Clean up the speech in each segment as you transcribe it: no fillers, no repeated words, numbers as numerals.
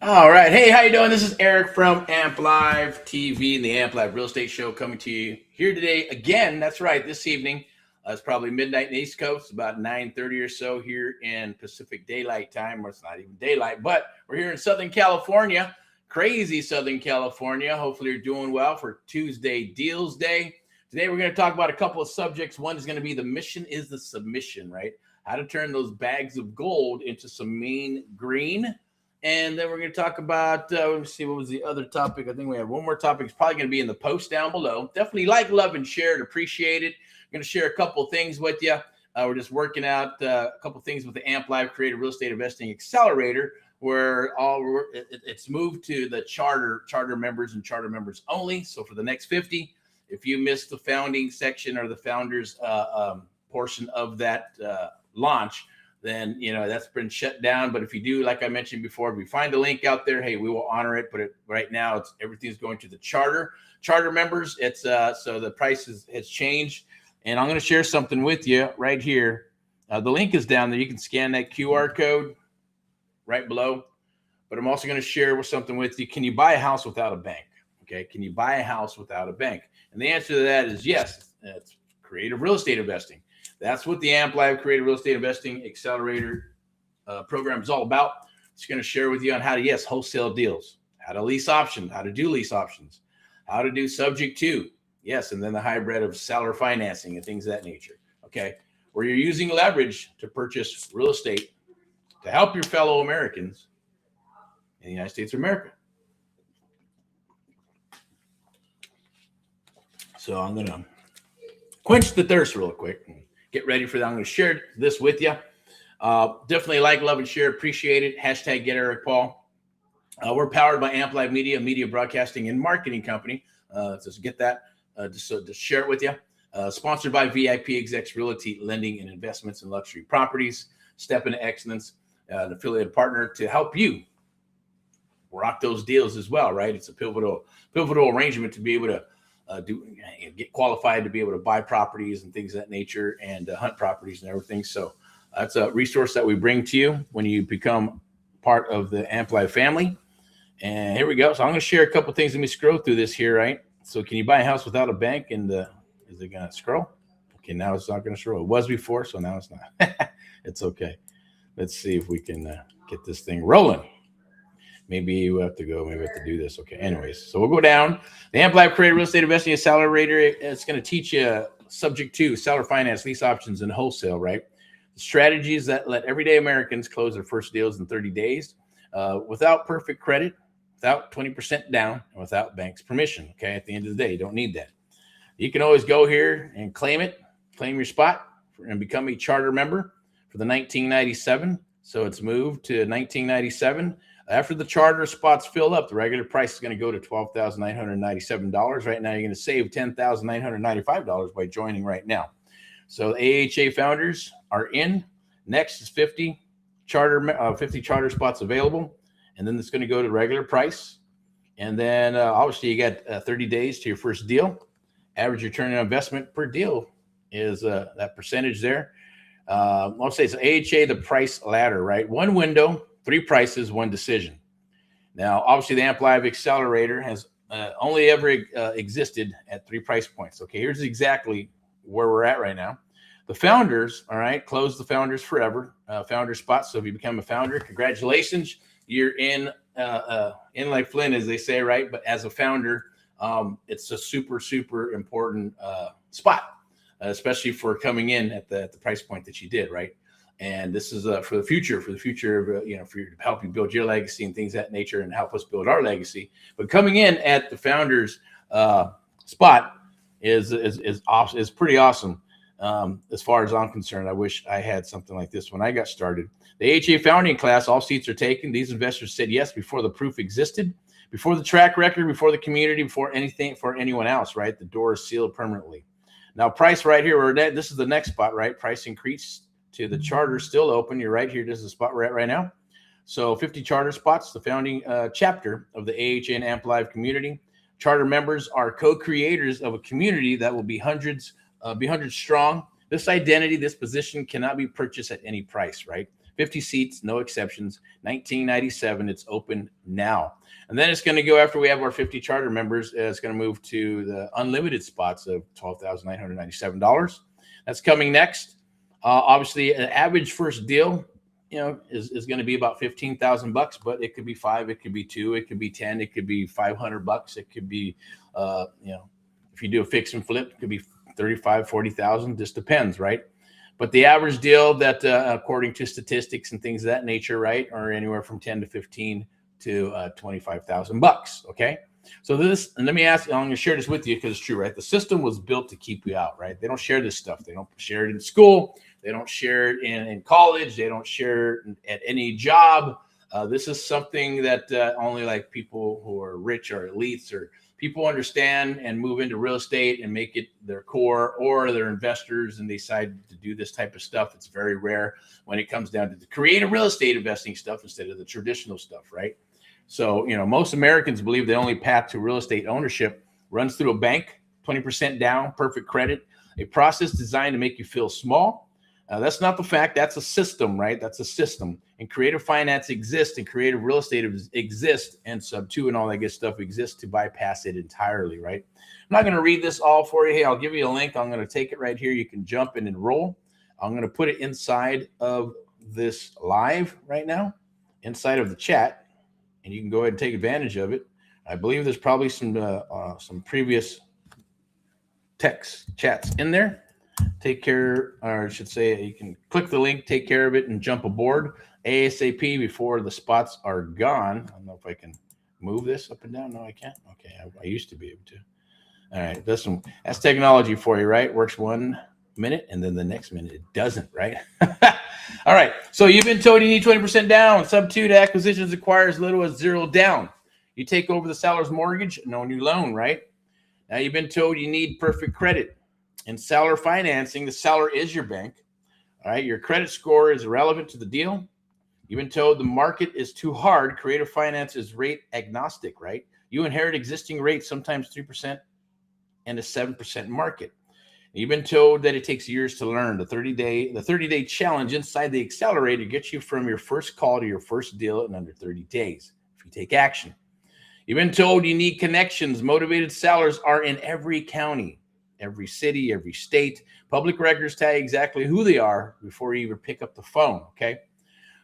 All right. Hey, how you doing? This is Eric from Amp Live TV and the Amp Live Real Estate Show coming to you here today again. That's right. This evening, it's probably midnight in the East Coast, about 9:30 or so here in Pacific Daylight Time. Or it's not even daylight, but we're here in Southern California, crazy Southern California. Hopefully, you're doing well for Tuesday Deals Day. Today, we're going to talk about a couple of subjects. One is going to be the mission is the submission, right? How to turn those bags of gold into some mean green. And then we're going to talk about, let me see, what was the other topic? I think we have one more topic. It's probably going to be in the post down below. Definitely like, love, and share it. Appreciate it. I'm going to share a couple of things with you. We're just working out a couple of things with the Amp Live Creative Real Estate Investing Accelerator, where it's moved to the charter members and charter members only. So for the next 50, if you missed the founding section or the founders portion of that launch, then that's been shut down. But if you do, like I mentioned before, if we find the link out there, hey, we will honor it. But right now, everything's going to the charter members. It's so the price has changed, and I'm going to share something with you right here. The link is down there. You can scan that QR code right below. But I'm also going to share something with you. Can you buy a house without a bank? Okay, can you buy a house without a bank? And the answer to that is yes. It's creative real estate investing. That's what the Amp Live Creative Real Estate Investing Accelerator program is all about. It's going to share with you on how to, wholesale deals, how to lease options, how to do lease options, how to do subject to, and then the hybrid of seller financing and things of that nature, okay, where you're using leverage to purchase real estate to help your fellow Americans in the United States of America. So I'm going to quench the thirst real quick. Get ready for that. I'm going to share this with you. Definitely like, love, and share. Appreciate it. Hashtag get Erick Paul. We're powered by Amp Live Media, media broadcasting and marketing company. Just get that, just to share it with you. Sponsored by VIPeXecs Realty, lending and investments in luxury properties. Step into excellence, an affiliated partner to help you rock those deals as well, right? It's a pivotal arrangement to be able to get qualified to be able to buy properties and things of that nature, and hunt properties and everything. So that's a resource that we bring to you when you become part of the Amp Live family. And here we go. So I'm going to share a couple things. Let me scroll through this here, right? So can you buy a house without a bank? And is it going to scroll? Okay, now it's not going to scroll. It was before, so now it's not. It's okay. Let's see if we can get this thing rolling. Maybe you have to go. Maybe we have to do this. Okay. Anyways, so we'll go down. The Amp Live Creative Real Estate Investing Accelerator. It's going to teach you subject to seller finance, lease options, and wholesale, right? The strategies that let everyday Americans close their first deals in 30 days without perfect credit, without 20% down, and without bank's permission. Okay. At the end of the day, you don't need that. You can always go here and claim your spot, and become a charter member for the 1997. So it's moved to 1997. After the charter spots fill up, the regular price is going to go to $12,997. Right now, you're going to save $10,995 by joining right now. So the AHA founders are in. Next is 50 charter spots available, and then it's going to go to regular price. And then obviously you got 30 days to your first deal. Average return on investment per deal is that percentage there. I'll say it's AHA, the price ladder, right? One window, 3 prices, 1 decision. Now, obviously, the Amp Live Accelerator has only ever existed at 3 price points. Okay, here's exactly where we're at right now. The founders, all right, close the founders forever, founder spots. So if you become a founder, congratulations, you're in like Flynn, as they say, right? But as a founder, it's a super, super important spot, especially for coming in at the price point that you did, right? And this is for the future, for to help you build your legacy and things of that nature, and help us build our legacy. But coming in at the founders spot is pretty awesome. As far as I'm concerned, I wish I had something like this when I got started. The AHA founding class, all seats are taken. These investors said yes before the proof existed, before the track record, before the community, before anything for anyone else, right? The door is sealed permanently. Now, price right here, this is the next spot, right? Price increase to the charter still open. You're right here. This is the spot we're at right now. So 50 charter spots, the founding chapter of the AHA and Amp Live community. Charter members are co-creators of a community that will be hundreds strong. This identity, this position cannot be purchased at any price, right? 50 seats, no exceptions, $19.97. It's open now. And then it's going to go after we have our 50 charter members. It's going to move to the unlimited spots of $12,997. That's coming next. Obviously, an average first deal, is going to be about $15,000, but it could be 5, it could be 2, it could be 10, it could be $500. It could be, if you do a fix and flip, it could be 35, 40,000. Just depends, right? But the average deal that, according to statistics and things of that nature, right, are anywhere from 10 to 15 to $25,000. Okay. So this, and let me ask you, I'm going to share this with you because it's true, right? The system was built to keep you out, right? They don't share this stuff. They don't share it in school. They don't share it in college. They don't share it at any job. This is something that only like people who are rich or elites or people understand and move into real estate and make it their core, or they're investors and they decide to do this type of stuff. It's very rare when it comes down to the creative real estate investing stuff instead of the traditional stuff, right? So, most Americans believe the only path to real estate ownership runs through a bank, 20% down, perfect credit, a process designed to make you feel small. That's not the fact. That's a system, right? That's a system. And creative finance exists and creative real estate exists, and Sub2 and all that good stuff exists to bypass it entirely, right? I'm not going to read this all for you. Hey, I'll give you a link. I'm going to take it right here. You can jump and enroll. I'm going to put it inside of this live right now, inside of the chat. And you can go ahead and take advantage of it. I believe there's probably some previous text chats in there. Take care, or I should say, you can click the link, take care of it, and jump aboard ASAP before the spots are gone. I don't know if I can move this up and down. No, I can't. Okay, I used to be able to. All right, that's technology for you, right? Works 1 minute, and then the next minute it doesn't, right? All right, so you've been told you need 20% down. Sub2 to acquisitions requires as little as 0 down. You take over the seller's mortgage, no new loan, right? Now you've been told you need perfect credit. In seller financing, the seller is your bank. All right, your credit score is irrelevant to the deal. You've been told the market is too hard. Creative finance is rate agnostic, right? You inherit existing rates, sometimes 3% and a 7% market. You've been told that it takes years to learn. The 30-day challenge inside the accelerator gets you from your first call to your first deal in under 30 days if you take action. You've been told you need connections. Motivated sellers are in every county, every city, every state. Public records tell you exactly who they are before you even pick up the phone, okay?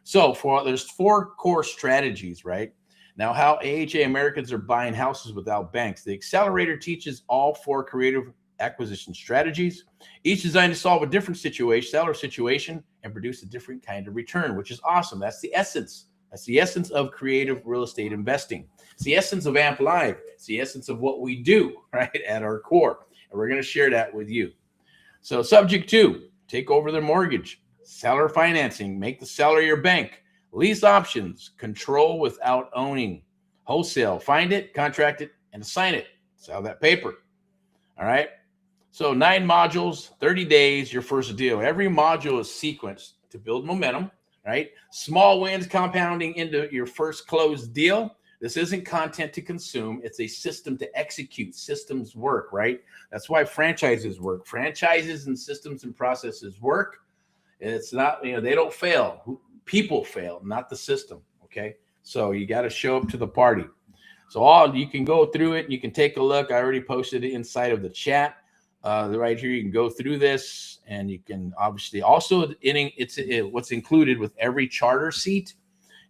So there's 4 core strategies, right? Now, how AHA Americans are buying houses without banks. The accelerator teaches all 4 creative acquisition strategies, each designed to solve a different seller situation and produce a different kind of return, which is awesome. That's the essence. That's the essence of creative real estate investing. It's the essence of AMP Live. It's the essence of what we do, right, at our core. And we're going to share that with you. So subject 2, take over their mortgage. Seller financing, make the seller your bank. Lease options, control without owning. Wholesale, find it, contract it, and assign it. Sell that paper. All right. So 9 modules, 30 days, your first deal. Every module is sequenced to build momentum, right? Small wins compounding into your first closed deal. This isn't content to consume. It's a system to execute. Systems work, right? That's why franchises work. Franchises and systems and processes work. It's not, they don't fail. People fail, not the system, okay? So you got to show up to the party. So you can go through it. You can take a look. I already posted it inside of the chat. Right here, you can go through this, and you can obviously also what's included with every charter seat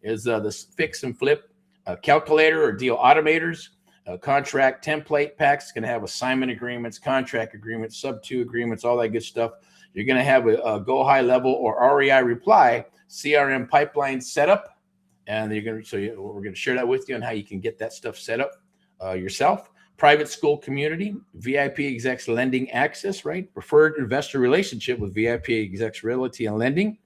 is this fix and flip calculator or deal automators, contract template packs. It's going to have assignment agreements, contract agreements, Sub2 agreements, all that good stuff. You're going to have a go high level or REI reply CRM pipeline setup, and we're going to share that with you on how you can get that stuff set up yourself. Private school community, VIPeXecs lending access, right? Preferred investor relationship with VIPeXecs Realty and Lending.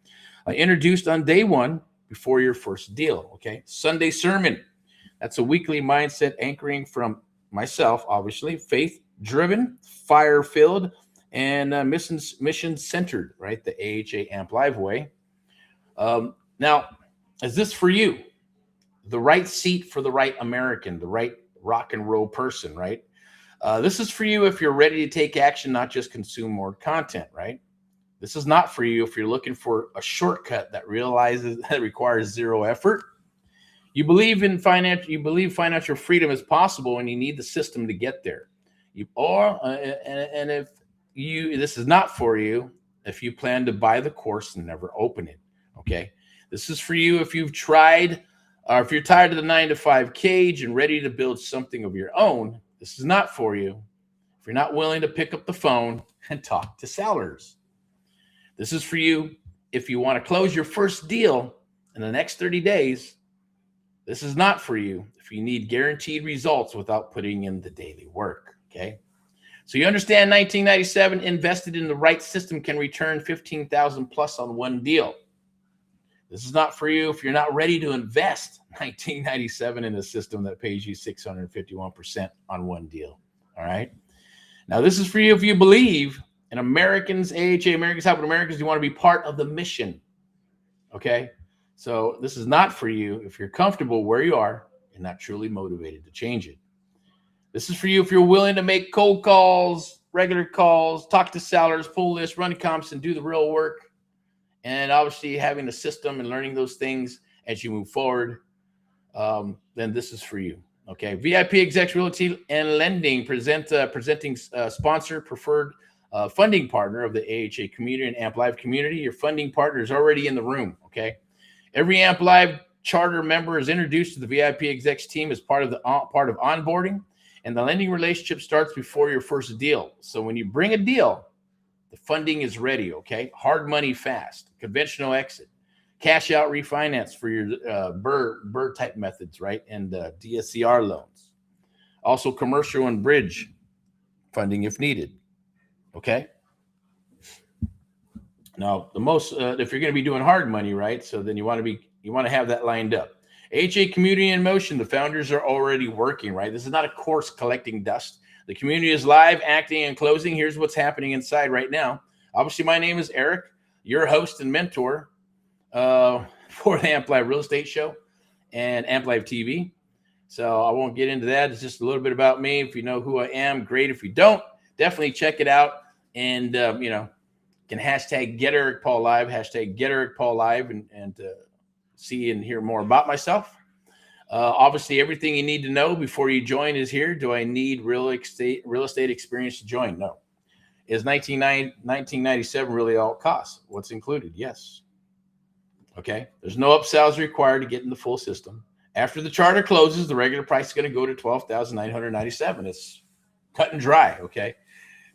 Introduced on day 1 before your first deal, okay? Sunday sermon. That's a weekly mindset anchoring from myself, obviously. Faith-driven, fire-filled, and mission-centered, right? The AHA AMP Live way. Now, is this for you? The right seat for the right American, the right rock and roll person, right? This is for you if you're ready to take action, not just consume more content, right? This is not for you if you're looking for a shortcut that requires zero effort. You believe financial freedom is possible, and you need the system to get there. If this is not for you if you plan to buy the course and never open it. Okay, this is for you if you've tried, or if you're tired of the 9-to-5 cage and ready to build something of your own. This is not for you if you're not willing to pick up the phone and talk to sellers. This is for you if you want to close your first deal in the next 30 days. This is not for you if you need guaranteed results without putting in the daily work. Okay. So you understand 1997 invested in the right system can return 15,000 plus on one deal. This is not for you if you're not ready to invest 1997 in a system that pays you 651% on one deal. All right. Now, this is for you if you believe in Americans, AHA, Americans Helping Americans, you want to be part of the mission. Okay. So this is not for you if you're comfortable where you are and not truly motivated to change it. This is for you if you're willing to make cold calls, regular calls, talk to sellers, pull lists, run comps, and do the real work. And obviously having a system and learning those things as you move forward, then this is for you. Okay. VIPeXecs Realty and Lending presenting sponsor, preferred funding partner of the AHA community and Amp Live community. Your funding partner is already in the room. Okay. Every Amp Live charter member is introduced to the VIPeXecs team as part of onboarding, and the lending relationship starts before your first deal. So when you bring a deal, the funding is ready. Okay, hard money fast, conventional exit, cash out refinance for your BRRRR type methods, right, and DSCR loans. Also commercial and bridge funding if needed. Okay. Now, the most if you're going to be doing hard money, right? So then you want to have that lined up. AHA Community in Motion. The founders are already working, right? This is not a course collecting dust. The community is live, acting, and closing. Here's what's happening inside right now. Obviously, my name is Eric, your host and mentor for the Amp Live Real Estate Show and Amp Live TV. So I won't get into that. It's just a little bit about me. If you know who I am, great. If you don't, definitely check it out. And can hashtag Get Erick Paul Live, hashtag Get Erick Paul Live, and see and hear more about myself. Obviously, everything you need to know before you join is here. Do I need real estate experience to join? No. Is 1997 really all it costs? What's included? Yes. Okay. There's no upsells required to get in the full system. After the charter closes, the regular price is going to go to $12,997. It's cut and dry. Okay.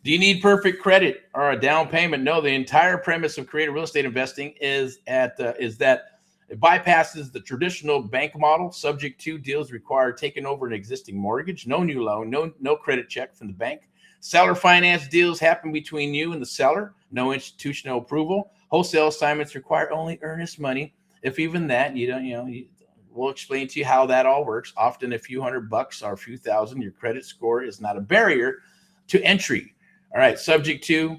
Do you need perfect credit or a down payment? No. The entire premise of creative real estate investing is that it bypasses the traditional bank model. Subject to deals require taking over an existing mortgage, no new loan, no credit check from the bank. Seller finance deals happen between you and the seller, no institutional approval. Wholesale assignments require only earnest money. If even that, we'll explain to you how that all works. Often a few $100 or a few thousand, your credit score is not a barrier to entry. All right, subject to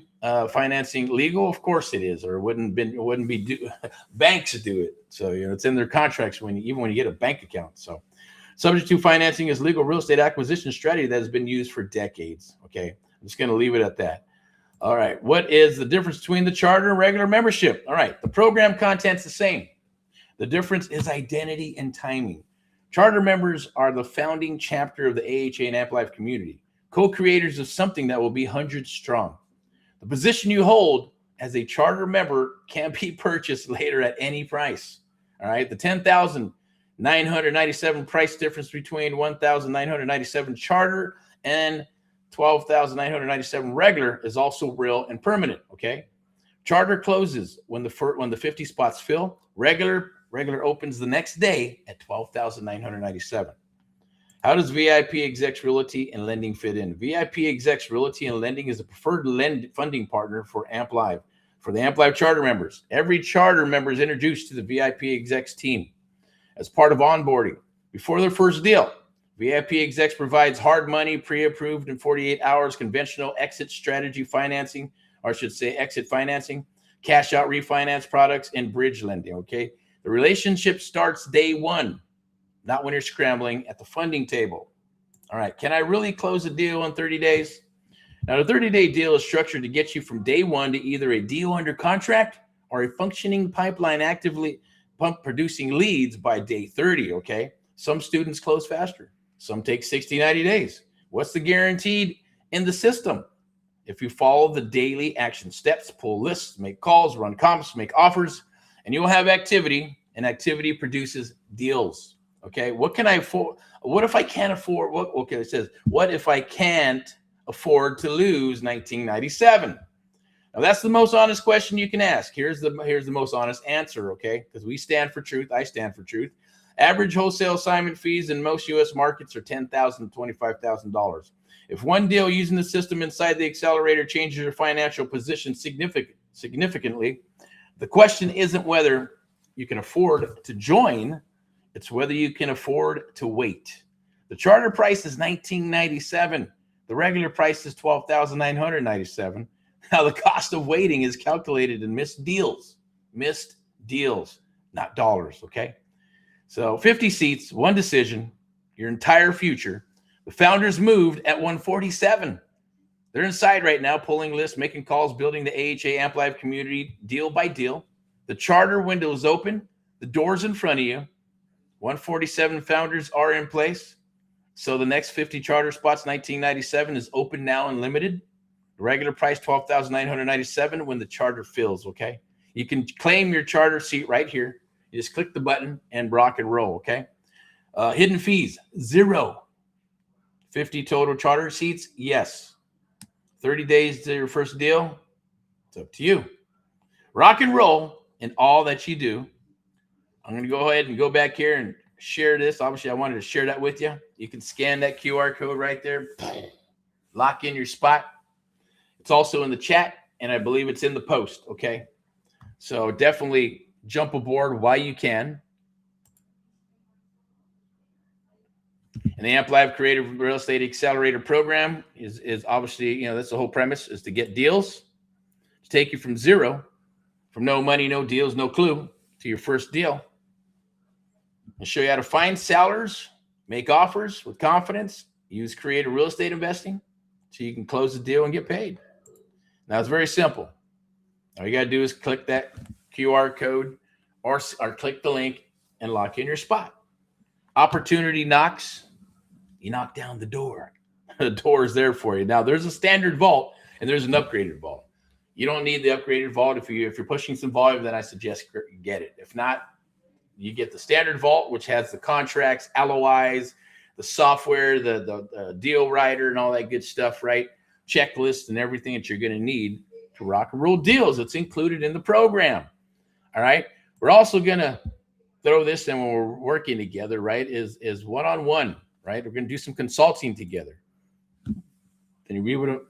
financing legal, of course it is, or it wouldn't be banks do it. So it's in their contracts even when you get a bank account. So subject to financing is legal real estate acquisition strategy that has been used for decades. Okay, I'm just going to leave it at that. All right, what is the difference between the charter and regular membership? All right, the program content's the same. The difference is identity and timing. Charter members are the founding chapter of the AHA and Amp Live community, co-creators of something that will be hundreds strong. The position you hold as a charter member can be purchased later at any price. All right. The $10,997 price difference between $1,997 charter and $12,997 regular is also real and permanent. Okay. Charter closes when the 50 spots fill. Regular opens the next day at $12,997. How does VIPeXecs Realty and Lending fit in? VIPeXecs Realty and Lending is a preferred funding partner for Amp Live, for the Amp Live charter members. Every charter member is introduced to the VIPeXecs team as part of onboarding. Before their first deal, VIPeXecs provides hard money, pre-approved in 48 hours, conventional exit strategy financing, or I should say exit financing, cash out refinance products, and bridge lending, okay? The relationship starts day one, not when you're scrambling at the funding table. All right. Can I really close a deal in 30 days? Now, the 30-day deal is structured to get you from day one to either a deal under contract or a functioning pipeline actively producing leads by day 30, okay? Some students close faster. Some take 60, 90 days. What's the guaranteed in the system? If you follow the daily action steps, pull lists, make calls, run comps, make offers, and you'll have activity, and activity produces deals, okay? What can I afford? What if I can't afford? What? Okay, it says, what if I can't afford to lose 1997? Now, that's the most honest question you can ask. Here's the most honest answer, okay? Because we stand for truth. I stand for truth. Average wholesale assignment fees in most U.S. markets are $10,000 to $25,000. If one deal using the system inside the accelerator changes your financial position significantly, the question isn't whether you can afford to join, it's whether you can afford to wait. The charter price is $19.97. The regular price is $12,997. Now, the cost of waiting is calculated in missed deals, not dollars, okay? So 50 seats, one decision, your entire future. The founders moved at 147. They're inside right now, pulling lists, making calls, building the AHA Amp Live community deal by deal. The charter window is open. The door's in front of you. 147 founders are in place. So the next 50 charter spots, 1997, is open now and limited. The regular price, $12,997 when the charter fills, okay? You can claim your charter seat right here. You just click the button and rock and roll, okay? Hidden fees, 0. 50 total charter seats, yes. 30 days to your first deal, it's up to you. Rock and roll in all that you do. I'm going to go ahead and go back here and share this. Obviously, I wanted to share that with you. You can scan that QR code right there. Lock in your spot. It's also in the chat, and I believe it's in the post, okay? So definitely jump aboard while you can. And the Amp Live Creative Real Estate Accelerator Program is obviously, you know, that's the whole premise, is to get deals, to take you from zero, from no money, no deals, no clue, to your first deal, and show you how to find sellers, make offers with confidence, use creative real estate investing so you can close the deal and get paid. Now, it's very simple. All you got to do is click that QR code or click the link and lock in your spot. Opportunity knocks. You knock down the door. The door is there for you. Now, there's a standard vault and there's an upgraded vault. You don't need the upgraded vault. If you're pushing some volume, then I suggest you get it. If not, you get the standard vault, which has the contracts, LOIs, the software, the deal writer, and all that good stuff, right? Checklist and everything that you're going to need to rock and roll deals. It's included in the program. All right. We're also going to throw this in when we're working together, right? Is one-on-one, right? We're going to do some consulting together. Then you'll be able to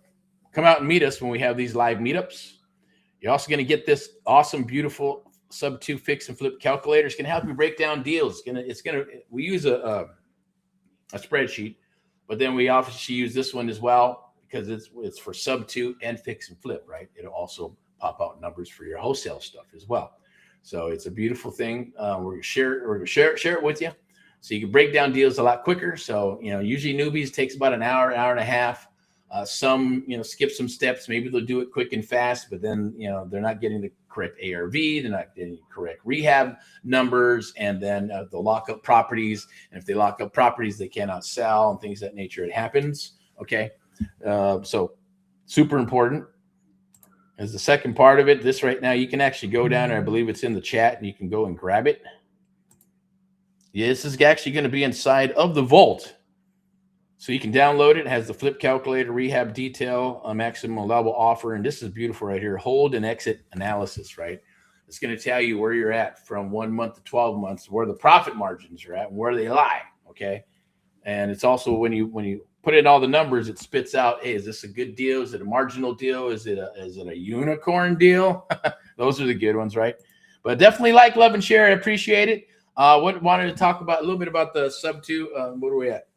come out and meet us when we have these live meetups. You're also going to get this awesome, beautiful sub-2 fix and flip calculator. It's going to help you break down deals. We use a spreadsheet, but then we obviously use this one as well because it's for sub-2 and fix and flip, right? It'll also pop out numbers for your wholesale stuff as well. So it's a beautiful thing. We're going to share it with you so you can break down deals a lot quicker. So, you know, usually newbies takes about an hour and a half. Some, you know, skip some steps. Maybe they'll do it quick and fast, but then, you know, they're not getting the correct ARV. They're not getting correct rehab numbers, and then they'll lock up properties. And if they lock up properties, they cannot sell and things of that nature. It happens. Okay. So super important. As the second part of it, this right now, you can actually go down there. I believe it's in the chat, and you can go and grab it. Yeah, this is actually going to be inside of the vault. So you can download it. It has the flip calculator, rehab detail, a maximum allowable offer. And this is beautiful right here. Hold and exit analysis, right? It's going to tell you where you're at from 1 month to 12 months, where the profit margins are at and where they lie. Okay. And it's also when you put in all the numbers, it spits out, hey, is this a good deal? Is it a marginal deal? Is it a unicorn deal? Those are the good ones, right? But definitely like, love, and share. I appreciate it. Wanted to talk about a little bit about the sub-2. What are we at?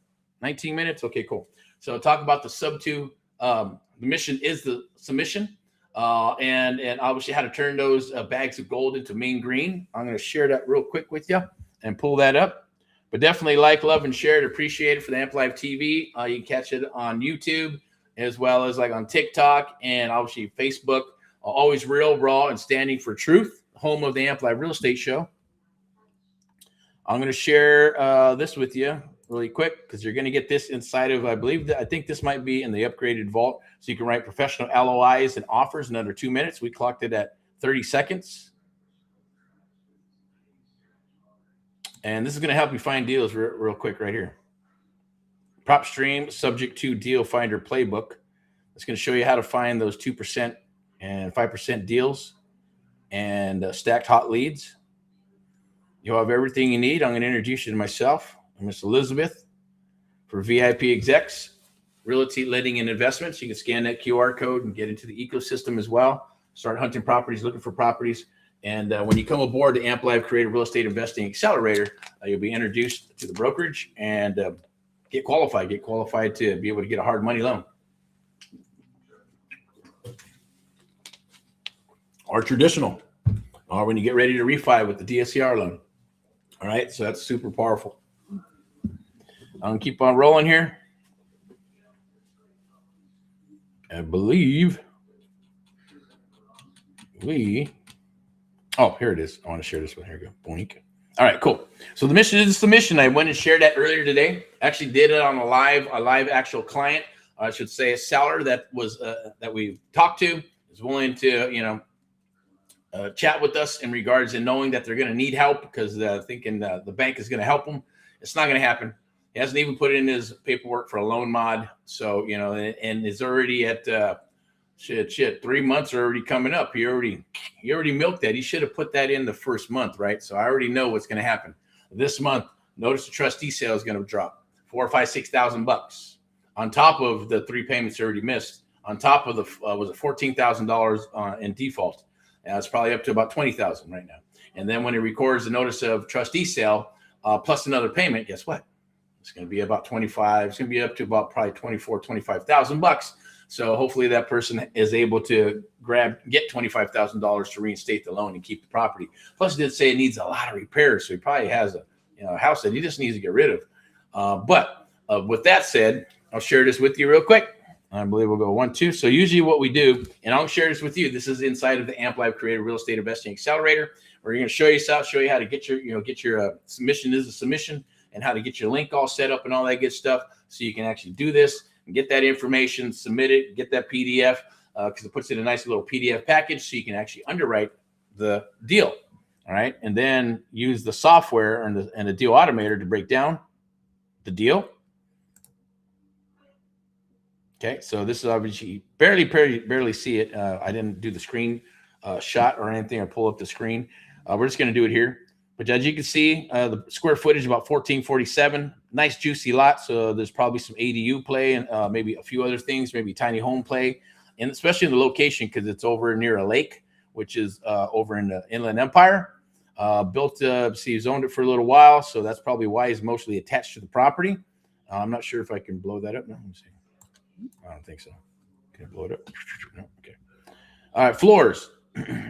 19 minutes? Okay, cool. So talk about the sub-2. The mission is the submission. And obviously how to turn those bags of gold into main green. I'm going to share that real quick with you and pull that up. But definitely like, love, and share it. Appreciate it for the Amp Live TV. You can catch it on YouTube as well as like on TikTok and obviously Facebook. Always real, raw, and standing for truth. Home of the Amplified Real Estate Show. I'm going to share this with you really quick because you're going to get this inside of, I think this might be in the upgraded vault. So you can write professional LOIs and offers in under 2 minutes. We clocked it at 30 seconds. And this is going to help you find deals real quick right here. Prop stream subject to deal finder playbook. It's going to show you how to find those 2% and 5% deals and stacked hot leads. You'll have everything you need. I'm going to introduce you to myself. I'm Miss Elizabeth for VIPeXecs, Realty, Lending, and Investments. You can scan that QR code and get into the ecosystem as well. Start hunting properties, looking for properties. And when you come aboard the Amplified Creative Real Estate Investing Accelerator, you'll be introduced to the brokerage and get qualified to be able to get a hard money loan. Or traditional, or when you get ready to refi with the DSCR loan. All right, so that's super powerful. I'm gonna keep on rolling here. I believe here it is. I want to share this one. Here we go. Boink. All right, cool. So the mission is the submission. I went and shared that earlier today. Actually did it on a live actual client. I should say a seller that was that we talked to is willing to, chat with us in regards to knowing that they're going to need help because thinking the bank is going to help them. It's not going to happen. He hasn't even put in his paperwork for a loan mod. So, and it's already at 3 months are already coming up. He already milked that. He should have put that in the first month, right? So I already know what's going to happen. This month, notice the trustee sale is going to drop $4,000, $5,000, $6,000 on top of the 3 payments already missed. On top of the was it $14,000 in default. It's probably up to about $20,000 right now. And then when it records the notice of trustee sale plus another payment, guess what? It's going to be about 25. It's going to be up to about probably $25,000. So hopefully that person is able to get $25,000 to reinstate the loan and keep the property. Plus, it did say it needs a lot of repairs, so he probably has a house that he just needs to get rid of. But with that said, I'll share this with you real quick. I believe we'll go 1, 2. So usually what we do, and I'll share this with you. This is inside of the Amplified Creative Real Estate Investing Accelerator. We're going to show you how to get your submission is a submission and how to get your link all set up and all that good stuff, so you can actually do this and get that information, submit it, get that PDF because it puts it in a nice little PDF package, so you can actually underwrite the deal. All right, and then use the software and the deal automator to break down the deal. Okay, so this is obviously barely see it. I didn't do the screen shot or anything or pull up the screen. We're just going to do it here. But as you can see, the square footage about 1447. Nice juicy lot. So there's probably some ADU play and maybe a few other things, maybe tiny home play, and especially in the location because it's over near a lake, which is over in the Inland Empire. He's owned it for a little while, so that's probably why he's mostly attached to the property. I'm not sure if I can blow that up now. Let me see. I don't think so. Can I blow it up? No. Okay. All right, floors.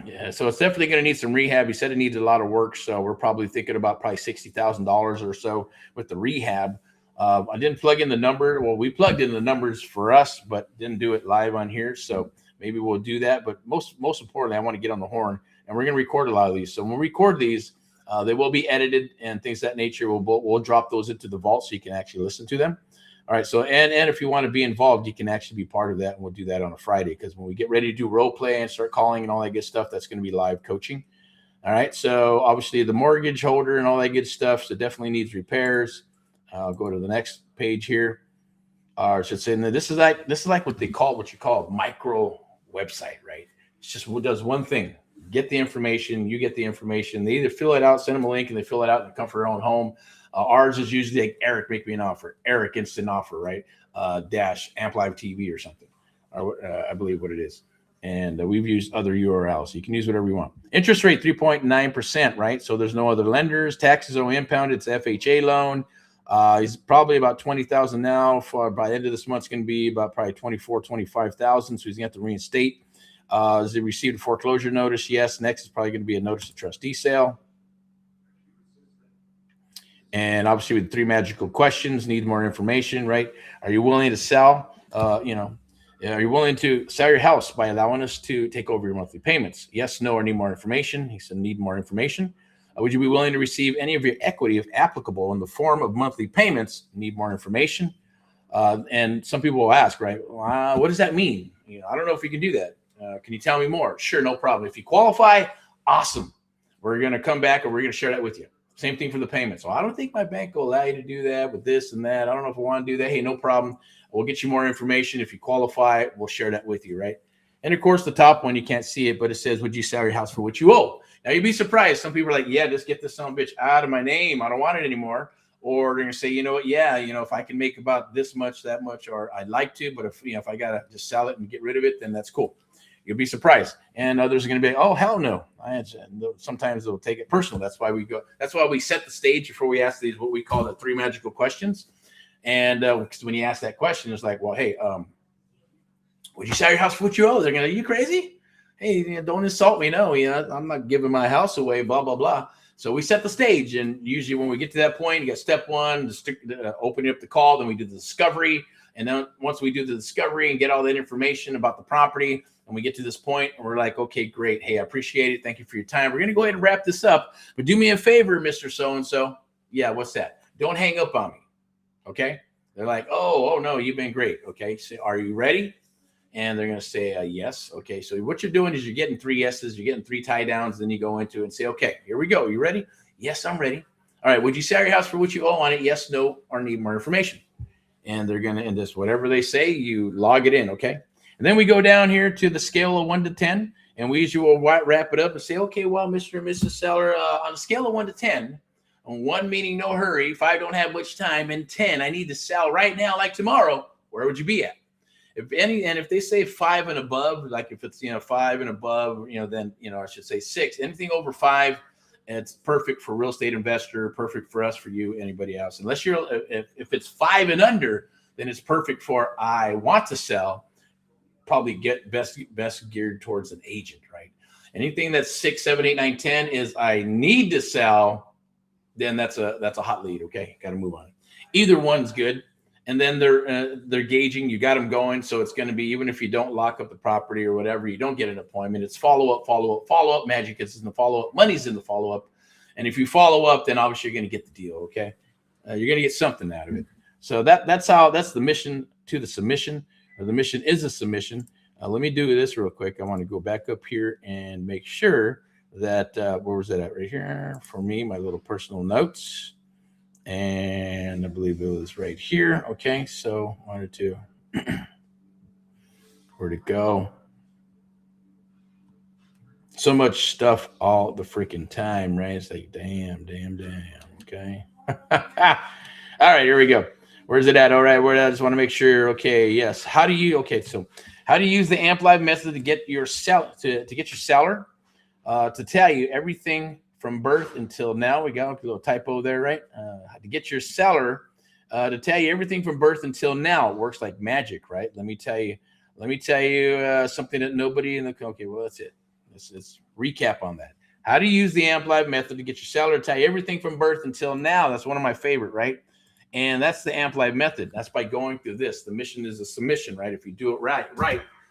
Yeah, so it's definitely going to need some rehab. He said it needs a lot of work, so we're probably thinking about $60,000 or so with the rehab. I didn't plug in the number. Well, we plugged in the numbers for us, but didn't do it live on here. So maybe we'll do that. But most importantly, I want to get on the horn, and we're going to record a lot of these. So when we record these, they will be edited and things of that nature. We'll drop those into the vault so you can actually listen to them. All right. So, and if you want to be involved, you can actually be part of that. And we'll do that on a Friday because when we get ready to do role play and start calling and all that good stuff, that's going to be live coaching. All right. So obviously the mortgage holder and all that good stuff. So definitely needs repairs. I'll go to the next page here. I should say, this is like what you call a micro website, right? It's just what does one thing. Get the information. You get the information. They either fill it out, send them a link, and they fill it out in the comfort of their own home. Ours is usually like Erick, make me an offer. Erick, instant offer, right? Dash Amplified TV or something, or I believe what it is. And we've used other URLs. So you can use whatever you want. Interest rate 3.9%, right? So there's no other lenders. Taxes only impounded. It's FHA loan. He's probably about $20,000 now. By the end of this month, it's going to be about probably $25,000. So he's going to have to reinstate. Has he received a foreclosure notice? Yes. Next is probably going to be a notice of trustee sale. And obviously with 3 magical questions, need more information, right? Are you willing to sell? Are you willing to sell your house by allowing us to take over your monthly payments? Yes, no, or need more information? He said, need more information. Would you be willing to receive any of your equity, if applicable, in the form of monthly payments? Need more information? And some people will ask, right, what does that mean? I don't know if you can do that. Can you tell me more? Sure, no problem. If you qualify, awesome. We're going to come back and we're going to share that with you. Same thing for the payments. So I don't think my bank will allow you to do that with this and that. I don't know if I want to do that. Hey, no problem. We'll get you more information. If you qualify, we'll share that with you, right? And of course, the top one, you can't see it, but it says, would you sell your house for what you owe? Now, you'd be surprised. Some people are like, yeah, just get this son of a bitch out of my name. I don't want it anymore. Or they're going to say, you know what? Yeah, if I can make about this much, that much, or I'd like to, but if I got to just sell it and get rid of it, then that's cool. You'll be surprised. And others are going to be, oh, hell no. Sometimes they'll take it personal. That's why we set the stage before we ask these, what we call the 3 magical questions. And because when you ask that question, it's like, well, hey, would you sell your house for what you owe? They're going to, are you crazy? Hey, don't insult me. No, I'm not giving my house away, blah, blah, blah. So we set the stage. And usually when we get to that point, you got step one, opening up the call. Then we do the discovery. And then once we do the discovery and get all that information about the property, and we get to this point, and we're like, okay, great. Hey, I appreciate it. Thank you for your time. We're going to go ahead and wrap this up. But do me a favor, Mr. So-and-so. Yeah, what's that? Don't hang up on me. Okay? They're like, oh, no, you've been great. Okay, so are you ready? And they're going to say, yes. Okay, so what you're doing is you're getting 3 yeses, you're getting 3 tie downs, then you go into it and say, okay, here we go. You ready? Yes, I'm ready. All right, would you sell your house for what you owe on it? Yes, no, or need more information. And they're going to, and this, whatever they say, you log it in, okay? And then we go down here to the scale of 1 to 10, and we usually will wrap it up and say, okay, well, Mr. and Mrs. Seller, on a scale of 1 to 10, on 1 meaning no hurry, 5 don't have much time, and 10 I need to sell right now, like tomorrow, where would you be at? If they say 5 and above, like if it's 5 and above, then I should say 6. Anything over 5, it's perfect for real estate investor, perfect for us, for you, anybody else. Unless if it's 5 and under, then it's perfect for I want to sell. Probably get best geared towards an agent, right? Anything that's 6, 7, 8, 9, 10 is I need to sell. Then that's a hot lead. Okay, got to move on. Either one's good. And then they're gauging. You got them going, so it's going to be, even if you don't lock up the property or whatever, you don't get an appointment. It's follow up. Magic is in the follow up. Money's in the follow up. And if you follow up, then obviously you're going to get the deal. Okay, you're going to get something out of it. So that's the mission to the submission. Or the mission is a submission. Let me do this real quick. I want to go back up here and make sure that where was that at? Right here for me, my little personal notes. And I believe it was right here. Okay, so wanted to where'd it go? So much stuff all the freaking time, right? It's like damn. Okay. All right, here we go. Where's it at? All right, I just want to make sure. Okay, yes. So how do you use the AMP Live method to get your seller to tell you everything from birth until now? We got a little typo there, right? To get your seller to tell you everything from birth until now. It works like magic, right? Let me tell you something that nobody in the okay. Well, that's it. Let's recap on that. How to use the AMP Live method to get your seller to tell you everything from birth until now. That's one of my favorite, right? And that's the AMP Live method. That's by going through this. The mission is a submission, right? If you do it right,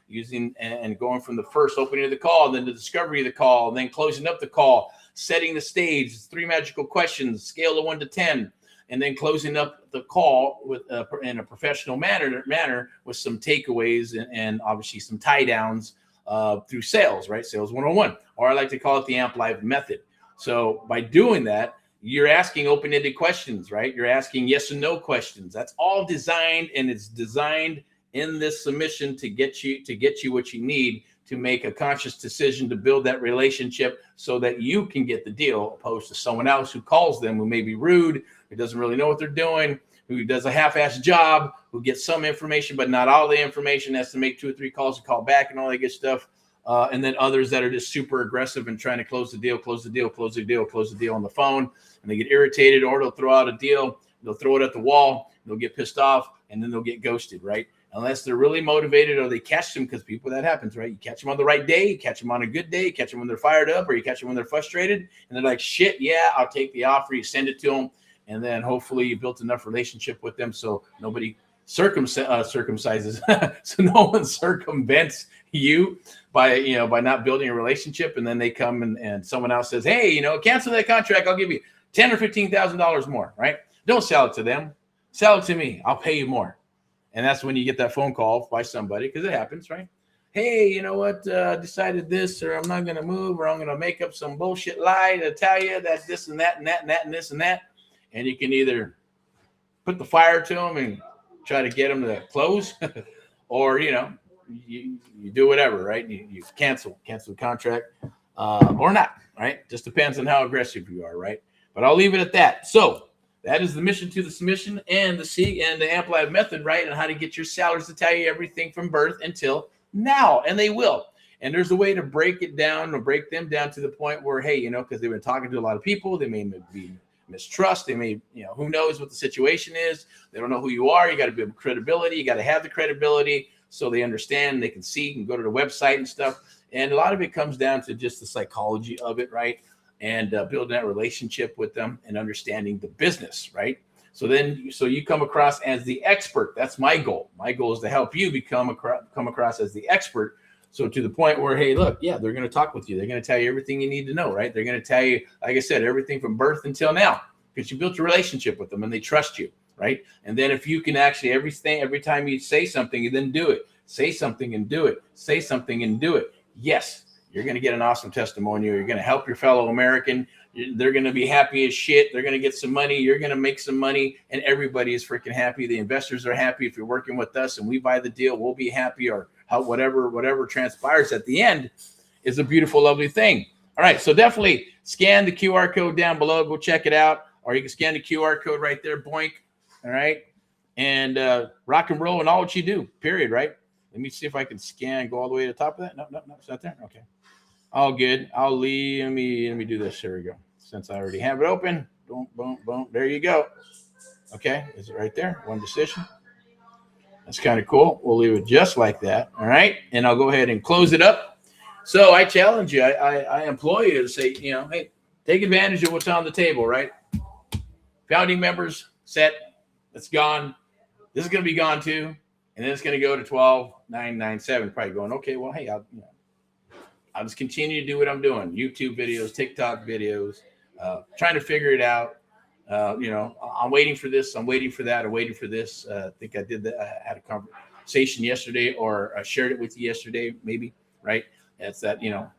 using and going from the first opening of the call, then the discovery of the call, then closing up the call, setting the stage, 3 magical questions, scale of 1 to 10, and then closing up the call with in a professional manner with some takeaways and obviously some tie downs through sales, right? Sales 101, or I like to call it the AMP Live method. So by doing that, you're asking open-ended questions, right? You're asking yes and no questions. That's all designed, and it's designed in this submission to get you what you need to make a conscious decision to build that relationship so that you can get the deal, opposed to someone else who calls them, who may be rude, who doesn't really know what they're doing, who does a half-assed job, who gets some information, but not all the information, has to make 2 or 3 calls to call back and all that good stuff. And then others that are just super aggressive and trying to close the deal on the phone, and they get irritated, or they'll throw out a deal, they'll throw it at the wall, they'll get pissed off, and then they'll get ghosted, right? Unless they're really motivated, or they catch them, because people, that happens, right? You catch them on the right day, you catch them on a good day, you catch them when they're fired up, or you catch them when they're frustrated, and they're like, shit, yeah, I'll take the offer. You send it to them, and then hopefully you built enough relationship with them so nobody circumcises. So no one circumvents you by not building a relationship, and then they come and someone else says, hey, cancel that contract, I'll give you $10,000 or $15,000 more, right? Don't sell it to them, sell it to me, I'll pay you more. And that's when you get that phone call by somebody, because it happens, right? Hey, you know what, decided this, or I'm not going to move, or I'm going to make up some bullshit lie to tell you that this and that and that and that and this and that. And you can either put the fire to them and try to get them to close, or, you do whatever, right? You cancel the contract or not, right? Just depends on how aggressive you are, right? But I'll leave it at that. So that is the mission to the submission and the Amplified method, right? And how to get your sellers to tell you everything from birth until now, and they will. And there's a way to break them down to the point where, hey, because they've been talking to a lot of people, they may be mistrust, they may, who knows what the situation is, they don't know who you are. You got to build credibility, you got to have the credibility so they understand, they can see, can go to the website and stuff. And a lot of it comes down to just the psychology of it, right? And building that relationship with them and understanding the business, right? So you come across as the expert. That's my goal. My goal is to help you come across as the expert. So to the point where, hey, look, yeah, they're going to talk with you. They're going to tell you everything you need to know, right? They're going to tell you, like I said, everything from birth until now, because you built a relationship with them and they trust you, right? And then if you can actually, every time you say something, you then do it. Say something and do it. Say something and do it. Yes, you're going to get an awesome testimonial. You're going to help your fellow American. They're going to be happy as shit. They're going to get some money. You're going to make some money, and everybody is freaking happy. The investors are happy. If you're working with us and we buy the deal, we'll be happy, or whatever transpires at the end is a beautiful, lovely thing. All right. So definitely scan the QR code down below. Go check it out, or you can scan the QR code right there. Boink. All right. And rock and roll and all what you do, period. Right. Let me see if I can go all the way to the top of that. No, it's not there. Okay. All good. I'll leave. Let me do this. Here we go. Since I already have it open. Boom, boom, boom. There you go. Okay. Is it right there? One decision. That's kind of cool. We'll leave it just like that. All right. And I'll go ahead and close it up. So I challenge you. I employ you to say, hey, take advantage of what's on the table, right? Founding members set. It's gone. This is going to be gone too. And then it's going to go to 12,997. Probably going, okay, well, hey, I'll just continue to do what I'm doing. YouTube videos, TikTok videos, trying to figure it out. I'm waiting for this. I'm waiting for that. I'm waiting for this. I think I did that. I had a conversation yesterday, or I shared it with you yesterday, maybe, right? It's that,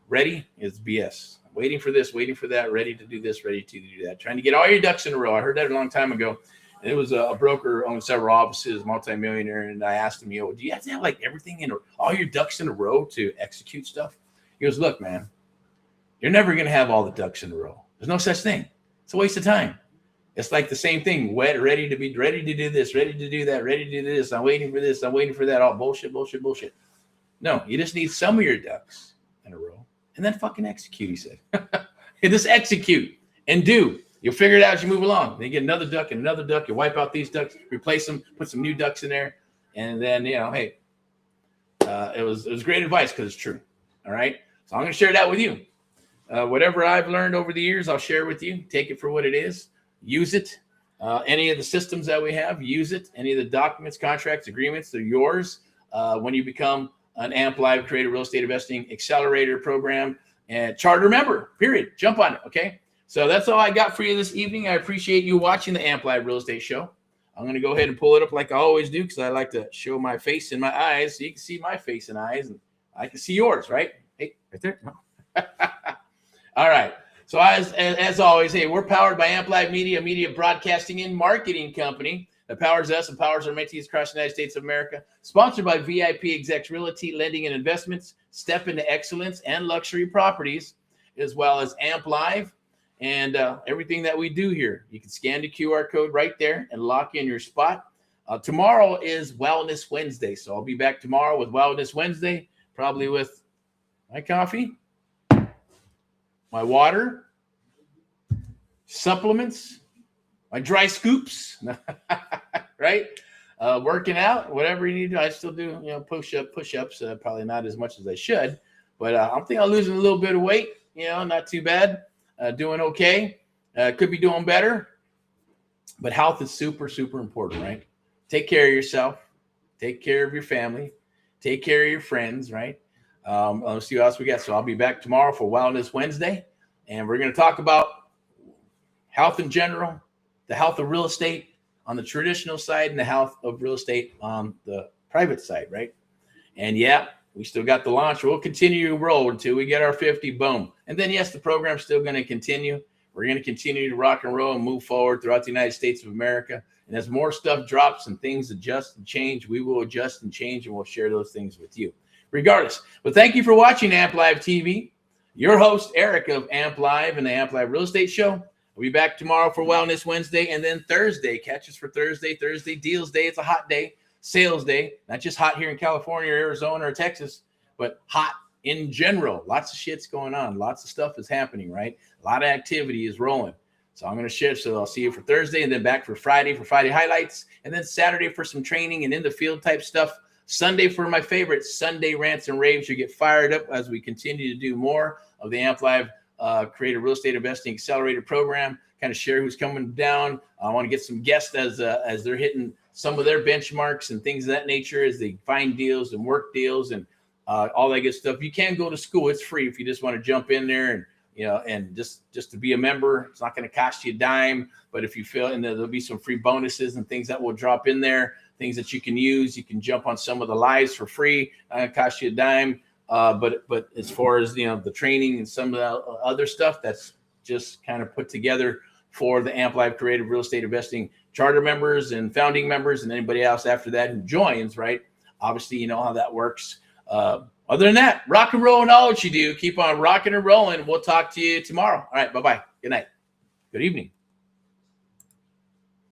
ready is BS. Waiting for this, waiting for that, ready to do this, ready to do that. Trying to get all your ducks in a row. I heard that a long time ago. And it was a broker owning several offices, multimillionaire. And I asked him, do you have to have like everything all your ducks in a row to execute stuff? He goes, look, man, you're never going to have all the ducks in a row. There's no such thing. It's a waste of time. It's like the same thing. Ready to do this, ready to do that, ready to do this. I'm waiting for this. I'm waiting for that. All bullshit. No, you just need some of your ducks in a row and then fucking execute, he said. Just execute and do. You'll figure it out as you move along. Then you get another duck and another duck. You wipe out these ducks, replace them, put some new ducks in there. And then, hey, it was great advice because it's true. All right. So I'm going to share that with you. Whatever I've learned over the years, I'll share with you. Take it for what it is. Use it. Any of the systems that we have, use it. Any of the documents, contracts, agreements, they're yours. When you become an AMP Live Creative Real Estate Investing Accelerator Program and charter member, period. Jump on it. Okay. So that's all I got for you this evening. I appreciate you watching the AMP Live Real Estate Show. I'm going to go ahead and pull it up like I always do, because I like to show my face and my eyes so you can see my face and eyes, and I can see yours, right? Hey, right there. No. All right. So as always, hey, we're powered by AMP Live Media, media broadcasting and marketing company that powers us and powers our mentees across the United States of America. Sponsored by VIPeXecs Realty, Lending and Investments, Step into Excellence and Luxury Properties, as well as AMP Live. And everything that we do here, you can scan the QR code right there and lock in your spot. Tomorrow is Wellness Wednesday, so I'll be back tomorrow with Wellness Wednesday, probably with my coffee, my water, supplements, my dry scoops, right? Working out, whatever you need to do. I still do, push-ups, probably not as much as I should, but I think I'm losing a little bit of weight, not too bad. Doing okay. Could be doing better, but health is super, super important, right? Take care of yourself. take care of your family, take care of your friends, right? Let's see what else we got. So I'll be back tomorrow for Wellness Wednesday, and we're going to talk about health in general, the health of real estate on the traditional side, and the health of real estate on the private side, right? And yeah, we still got the launch. We'll continue to roll until we get our 50, boom. And then, yes, the program's still going to continue. We're going to continue to rock and roll and move forward throughout the United States of America. And as more stuff drops and things adjust and change, we will adjust and change, and we'll share those things with you regardless. But thank you for watching Amp Live TV. Your host, Eric of Amp Live and the Amp Live Real Estate Show. We'll be back tomorrow for Wellness Wednesday, and then Thursday. Catch us for Thursday Deals Day. It's a hot day, sales day. Not just hot here in California or Arizona or Texas, but hot in general. Lots of shit's going on. Lots of stuff is happening, right? A lot of activity is rolling. So I'm going to shift. So I'll see you for Thursday, and then back for Friday highlights, and then Saturday for some training and in the field type stuff. Sunday for my favorite Sunday rants and raves. You get fired up as we continue to do more of the Amp Live Creative Real Estate Investing Accelerator program. Kind of share who's coming down. I want to get some guests as they're hitting some of thetheir benchmarks and things of that nature as they find deals and work deals and all that good stuff. You can go to school. It's free if you just want to jump in there and, you know, and just to be a member. It's not going to cost you a dime, but if you feel, and there'll be some free bonuses and things that will drop in there, things that you can use. You can jump on some of the lives for free. Not going to cost you a dime. But as far as, you know, the training and some of the other stuff, that's just kind of put together for the Amp Live Creative Real Estate Investing charter members and founding members and anybody else after that who joins, right? Obviously, you know how that works. Other than that, rock and roll and all what you do. Keep on rocking and rolling. We'll talk to you tomorrow. All right. Bye-bye. Good night. Good evening.